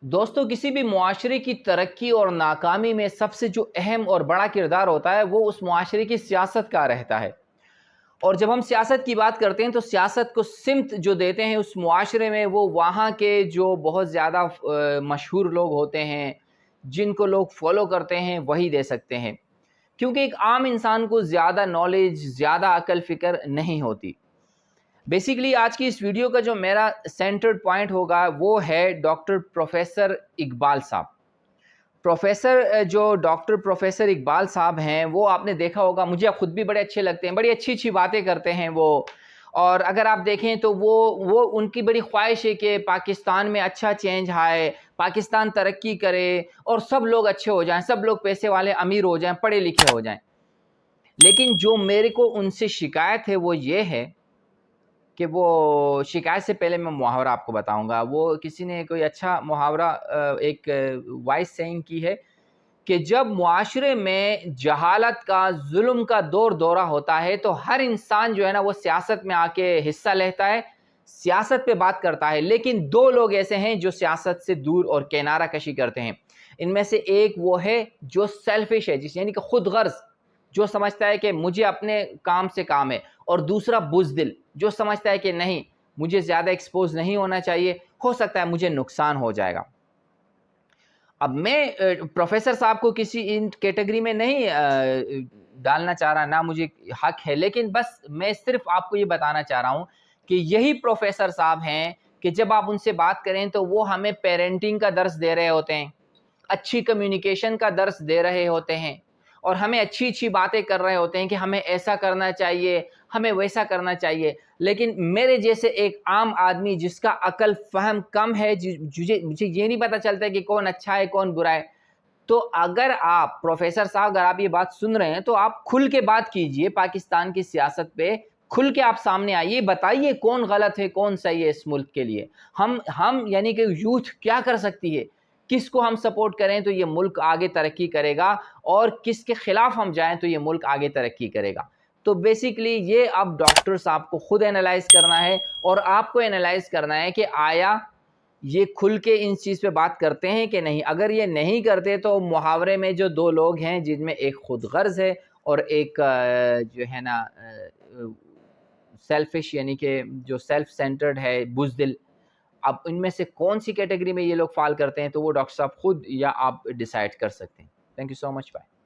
دوستو کسی بھی معاشرے کی ترقی اور ناکامی میں سب سے جو اہم اور بڑا کردار ہوتا ہے وہ اس معاشرے کی سیاست کا رہتا ہے۔ اور جب ہم سیاست کی بات کرتے ہیں تو سیاست کو سمت جو دیتے ہیں اس معاشرے میں وہ وہاں کے جو بہت زیادہ مشہور لوگ ہوتے ہیں، جن کو لوگ فالو کرتے ہیں، وہی دے سکتے ہیں، کیونکہ ایک عام انسان کو زیادہ نالج، زیادہ عقل فکر نہیں ہوتی۔ بیسیکلی آج کی اس ویڈیو کا جو میرا سینٹرڈ پوائنٹ ہوگا وہ ہے ڈاکٹر پروفیسر اقبال صاحب۔ ڈاکٹر پروفیسر اقبال صاحب ہیں، وہ آپ نے دیکھا ہوگا، مجھے خود بھی بڑے اچھے لگتے ہیں، بڑی اچھی اچھی باتیں کرتے ہیں وہ۔ اور اگر آپ دیکھیں تو وہ ان کی بڑی خواہش ہے کہ پاکستان میں اچھا چینج آئے، پاکستان ترقی کرے اور سب لوگ اچھے ہو جائیں، سب لوگ پیسے والے امیر ہو جائیں، پڑھے لکھے ہو جائیں۔ لیکن جو میرے کو ان سے شکایت ہے وہ یہ ہے کہ وہ شکایت سے پہلے میں محاورہ آپ کو بتاؤں گا۔ وہ کسی نے کوئی اچھا محاورہ ایک وائس سینگ کی ہے کہ جب معاشرے میں جہالت کا، ظلم کا دورہ ہوتا ہے تو ہر انسان جو ہے نا وہ سیاست میں آ کے حصہ لیتا ہے، سیاست پہ بات کرتا ہے، لیکن دو لوگ ایسے ہیں جو سیاست سے دور اور کنارہ کشی کرتے ہیں۔ ان میں سے ایک وہ ہے جو سیلفش ہے، یعنی کہ خود غرض، جو سمجھتا ہے کہ مجھے اپنے کام سے کام ہے، اور دوسرا بزدل، جو سمجھتا ہے کہ نہیں مجھے زیادہ ایکسپوز نہیں ہونا چاہیے، ہو سکتا ہے مجھے نقصان ہو جائے گا۔ اب میں پروفیسر صاحب کو کسی ان کیٹیگری میں نہیں ڈالنا چاہ رہا، نہ مجھے حق ہے، لیکن بس میں صرف آپ کو یہ بتانا چاہ رہا ہوں کہ یہی پروفیسر صاحب ہیں کہ جب آپ ان سے بات کریں تو وہ ہمیں پیرنٹنگ کا درس دے رہے ہوتے ہیں، اچھی کمیونیکیشن کا درس دے رہے ہوتے ہیں، اور ہمیں اچھی اچھی باتیں کر رہے ہوتے ہیں کہ ہمیں ایسا کرنا چاہیے، ہمیں ویسا کرنا چاہیے۔ لیکن میرے جیسے ایک عام آدمی جس کا عقل فہم کم ہے، مجھے یہ نہیں پتہ چلتا ہے کہ کون اچھا ہے کون برا ہے، تو اگر آپ پروفیسر صاحب اگر آپ یہ بات سن رہے ہیں تو آپ کھل کے بات کیجئے پاکستان کی سیاست پہ، کھل کے آپ سامنے آئیے، بتائیے کون غلط ہے کون صحیح ہے اس ملک کے لیے۔ ہم یعنی کہ یوتھ کیا کر سکتی ہے، کس کو ہم سپورٹ کریں تو یہ ملک آگے ترقی کرے گا، اور کس کے خلاف ہم جائیں تو یہ ملک آگے ترقی کرے گا۔ تو بیسیکلی یہ اب ڈاکٹر صاحب کو خود انالائز کرنا ہے، اور آپ کو انالائز کرنا ہے کہ آیا یہ کھل کے ان چیز پہ بات کرتے ہیں کہ نہیں۔ اگر یہ نہیں کرتے تو محاورے میں جو دو لوگ ہیں جن میں ایک خود غرض ہے اور ایک جو ہے نا سیلفش، یعنی کہ جو سیلف سینٹرڈ ہے، بزدل، اب ان میں سے کون سی کیٹیگری میں یہ لوگ فال کرتے ہیں تو وہ ڈاکٹر صاحب خود یا آپ ڈیسائیڈ کر سکتے ہیں۔ Thank you so much, bye.